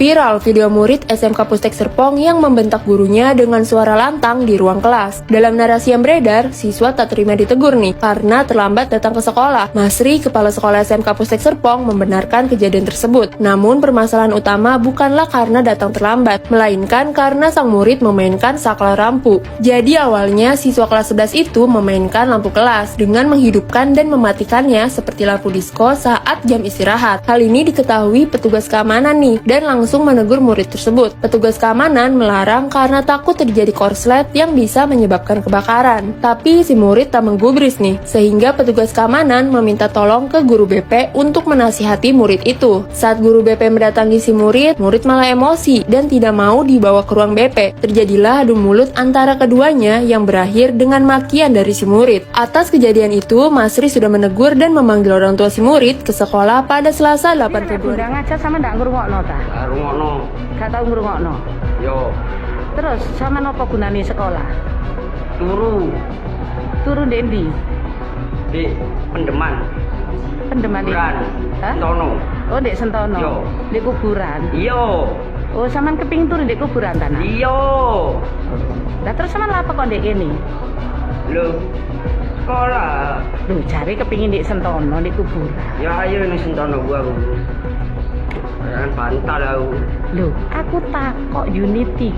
Viral video murid SMK Pustek Serpong yang membentak gurunya dengan suara lantang di ruang kelas. Dalam narasi yang beredar, siswa tak terima ditegur nih karena terlambat datang ke sekolah. Masri, kepala sekolah SMK Pustek Serpong, membenarkan kejadian tersebut. Namun permasalahan utama bukanlah karena datang terlambat, melainkan karena sang murid memainkan saklar lampu. Jadi awalnya siswa kelas 11 itu memainkan lampu kelas dengan menghidupkan dan mematikannya seperti lampu disko saat jam istirahat. Hal ini diketahui petugas keamanan nih dan langsung menegur murid tersebut. Petugas keamanan melarang karena takut terjadi korslet yang bisa menyebabkan kebakaran. Tapi si murid tak menggubris nih, sehingga petugas keamanan meminta tolong ke guru BP untuk menasihati murid itu. Saat guru BP mendatangi si murid malah emosi dan tidak mau dibawa ke ruang BP. Terjadilah adu mulut antara keduanya yang berakhir dengan makian dari si murid. Atas kejadian itu, Masri sudah menegur dan memanggil orang tua si murid ke sekolah pada Selasa 8 Februari. Udah ngaca sama ndak ngrungokno ta? Rungokno. Gak tau ngrungokno. Yo, Terus sama nopo gunane sekolah? Turu ndendi. di pendeman. Pendeman iki. Kuburan. Hah? Tono. Oh, ndek Sentono. Yo. Di kuburan. Iyo. Oh, sampean kepingin turu di kuburan ta? Nak? Iyo. Lah terus sampean apa kok ndek kene? Lu sekolah. Duh, cari kepingin di Sentono di kuburan. Ya ayo ning sentono gua aku. Kan bantal aku. Loh, aku takok unit 3.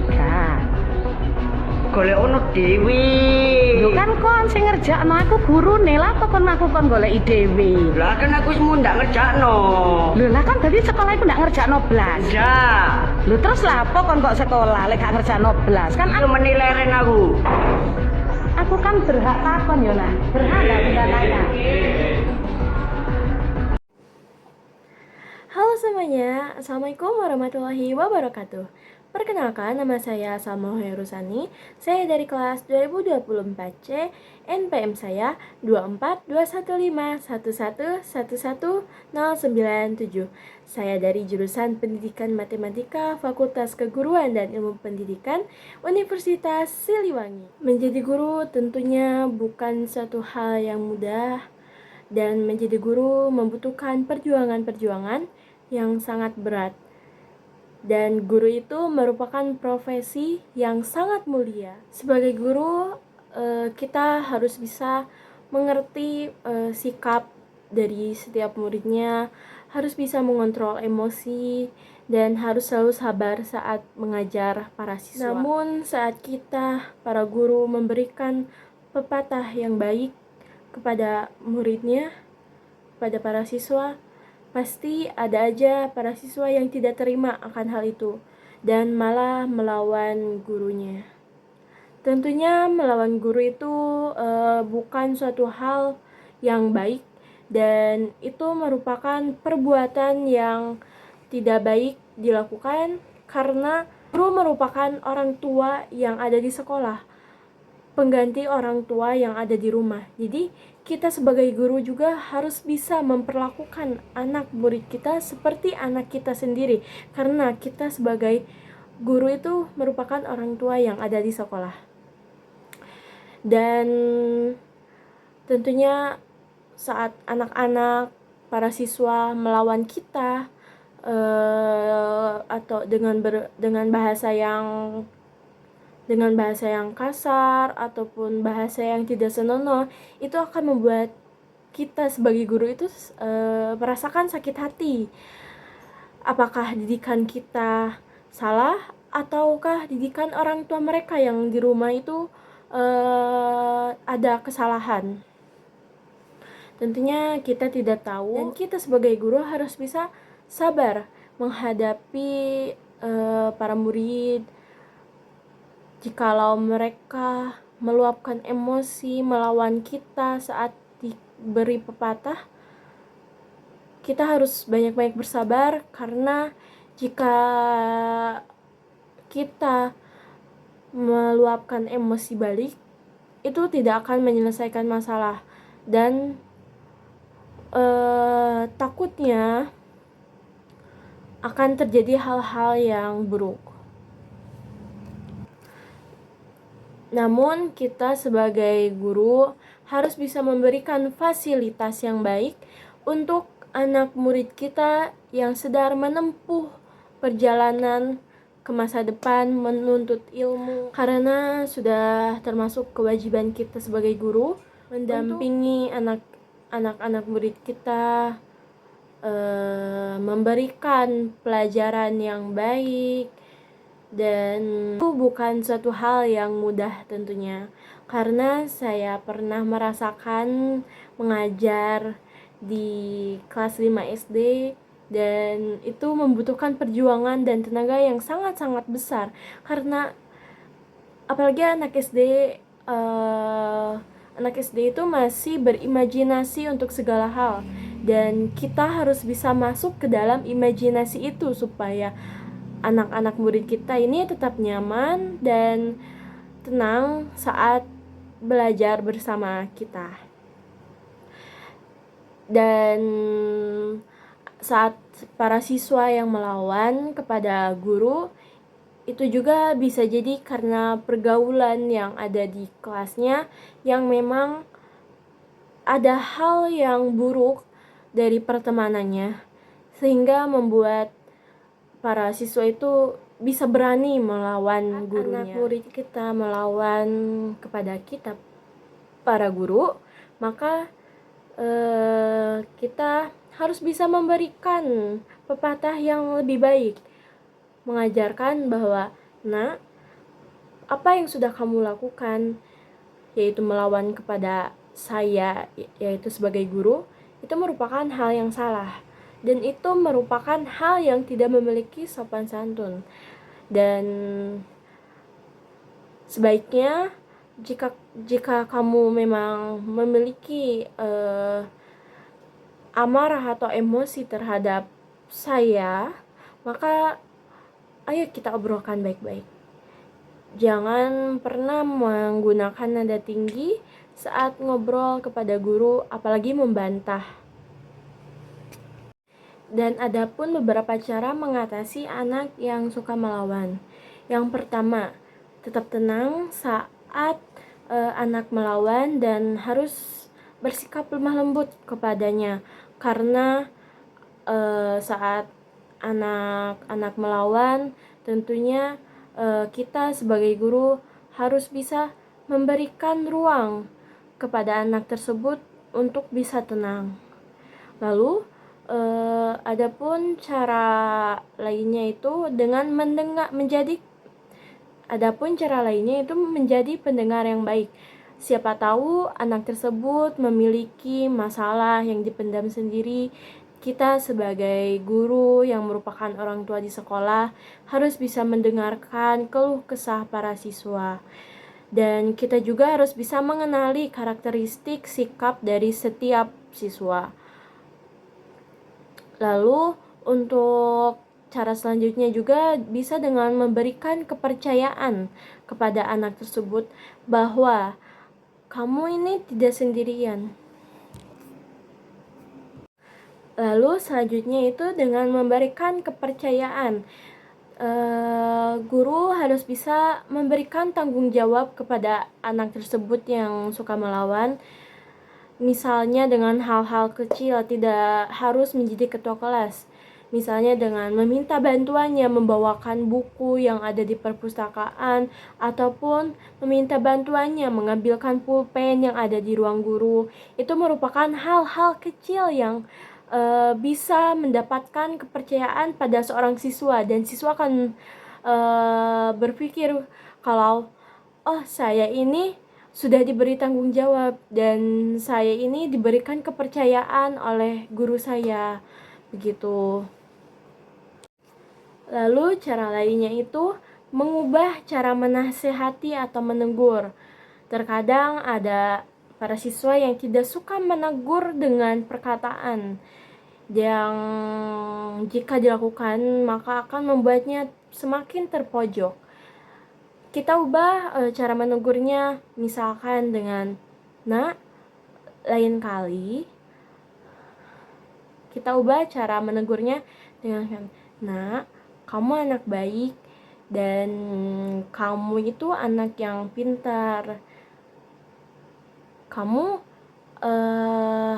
Golek ono dewi. Lho kan kon sing ngerjakno aku gurune, lah apa kon aku kon goleki dhewe. Lah kan aku semua ndak ngerjakno. Lho lah kan tadi sekolah iku ndak ngerjakno blas. Ndak. Lho terus lah apa kon kok sekolah lek gak ngerjakno blas? Kan Aku menileren aku. aku kan berhak takon yo nak. Berhak gak kita tanya. Halo semuanya, Assalamualaikum warahmatullahi wabarakatuh. Perkenalkan, nama saya Salma Herusani. Saya dari kelas 2024C. NPM saya 24215111197. Saya dari jurusan Pendidikan Matematika Fakultas Keguruan dan Ilmu Pendidikan Universitas Siliwangi. Menjadi guru tentunya bukan suatu hal yang mudah, dan menjadi guru membutuhkan perjuangan-perjuangan yang sangat berat. Dan guru itu merupakan profesi yang sangat mulia. Sebagai guru, kita harus bisa mengerti sikap dari setiap muridnya, harus bisa mengontrol emosi, dan harus selalu sabar saat mengajar para siswa. Namun saat kita, para guru, memberikan pepatah yang baik kepada muridnya, kepada para siswa, pasti ada aja para siswa yang tidak terima akan hal itu dan malah melawan gurunya. Tentunya melawan guru itu bukan suatu hal yang baik, dan itu merupakan perbuatan yang tidak baik dilakukan karena guru merupakan orang tua yang ada di sekolah, pengganti orang tua yang ada di rumah. Jadi kita sebagai guru juga harus bisa memperlakukan anak murid kita seperti anak kita sendiri, karena kita sebagai guru itu merupakan orang tua yang ada di sekolah. Dan tentunya saat anak-anak, para siswa melawan kita atau dengan bahasa yang kasar ataupun bahasa yang tidak senonoh, itu akan membuat kita sebagai guru itu merasakan sakit hati. Apakah didikan kita salah, ataukah didikan orang tua mereka yang di rumah itu ada kesalahan? Tentunya kita tidak tahu, dan kita sebagai guru harus bisa sabar menghadapi para murid. Jikalau mereka meluapkan emosi melawan kita saat diberi pepatah, kita harus banyak-banyak bersabar, karena jika kita meluapkan emosi balik, itu tidak akan menyelesaikan masalah, dan takutnya akan terjadi hal-hal yang buruk. Namun kita sebagai guru harus bisa memberikan fasilitas yang baik untuk anak murid kita yang sedang menempuh perjalanan ke masa depan menuntut ilmu, karena sudah termasuk kewajiban kita sebagai guru mendampingi anak-anak murid kita, memberikan pelajaran yang baik. Dan itu bukan suatu hal yang mudah tentunya, karena saya pernah merasakan mengajar di kelas 5 SD, dan itu membutuhkan perjuangan dan tenaga yang sangat-sangat besar, karena apalagi anak SD itu masih berimajinasi untuk segala hal, dan kita harus bisa masuk ke dalam imajinasi itu supaya anak-anak murid kita ini tetap nyaman dan tenang saat belajar bersama kita. Dan saat para siswa yang melawan kepada guru, itu juga bisa jadi karena pergaulan yang ada di kelasnya yang memang ada hal yang buruk dari pertemanannya, sehingga membuat para siswa itu bisa berani melawan gurunya. Anak murid kita melawan kepada kita, para guru, maka kita harus bisa memberikan pepatah yang lebih baik, mengajarkan bahwa, "Nak, apa yang sudah kamu lakukan, yaitu melawan kepada saya, yaitu sebagai guru, itu merupakan hal yang salah, dan itu merupakan hal yang tidak memiliki sopan santun. Dan sebaiknya jika kamu memang memiliki amarah atau emosi terhadap saya, maka ayo kita obrolkan baik-baik. Jangan pernah menggunakan nada tinggi saat ngobrol kepada guru, apalagi membantah." Dan ada pun beberapa cara mengatasi anak yang suka melawan. Yang pertama, tetap tenang saat anak melawan dan harus bersikap lemah lembut kepadanya, karena saat anak-anak melawan, tentunya kita sebagai guru harus bisa memberikan ruang kepada anak tersebut untuk bisa tenang. Lalu adapun cara lainnya itu dengan menjadi pendengar yang baik. Siapa tahu anak tersebut memiliki masalah yang dipendam sendiri. Kita sebagai guru yang merupakan orang tua di sekolah harus bisa mendengarkan keluh kesah para siswa. Dan kita juga harus bisa mengenali karakteristik sikap dari setiap siswa. Lalu untuk cara selanjutnya juga bisa dengan memberikan kepercayaan kepada anak tersebut bahwa kamu ini tidak sendirian. Lalu selanjutnya itu dengan memberikan kepercayaan. Guru harus bisa memberikan tanggung jawab kepada anak tersebut yang suka melawan. Misalnya dengan hal-hal kecil, tidak harus menjadi ketua kelas. Misalnya dengan meminta bantuannya membawakan buku yang ada di perpustakaan, ataupun meminta bantuannya mengambilkan pulpen yang ada di ruang guru. Itu merupakan hal-hal kecil yang bisa mendapatkan kepercayaan pada seorang siswa, dan siswa akan berpikir kalau, oh, saya ini sudah diberi tanggung jawab dan saya ini diberikan kepercayaan oleh guru saya, begitu. Lalu cara lainnya itu mengubah cara menasehati atau menegur. Terkadang ada para siswa yang tidak suka menegur dengan perkataan yang jika dilakukan maka akan membuatnya semakin terpojok. Kita ubah cara menegurnya, misalkan dengan, "Nak, lain kali." Kita ubah cara menegurnya dengan, "Nak, kamu anak baik dan kamu itu anak yang pintar. Kamu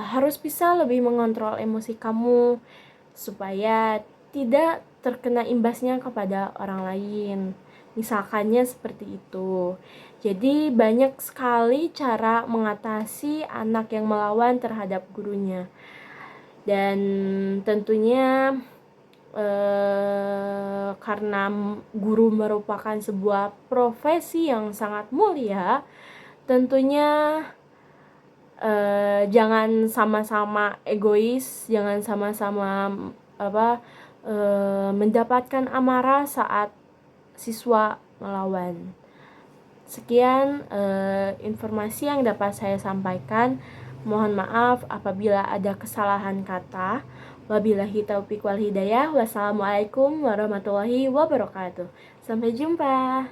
harus bisa lebih mengontrol emosi kamu supaya tidak terkena imbasnya kepada orang lain. Misalkannya seperti itu. Jadi banyak sekali cara mengatasi anak yang melawan terhadap gurunya. Dan tentunya karena guru merupakan sebuah profesi yang sangat mulia, tentunya jangan sama-sama egois, jangan sama-sama mendapatkan amarah saat siswa melawan. Sekian informasi yang dapat saya sampaikan. Mohon maaf apabila ada kesalahan kata. Wabillahi taufiq wal hidayah. Wassalamualaikum warahmatullahi wabarakatuh. Sampai jumpa.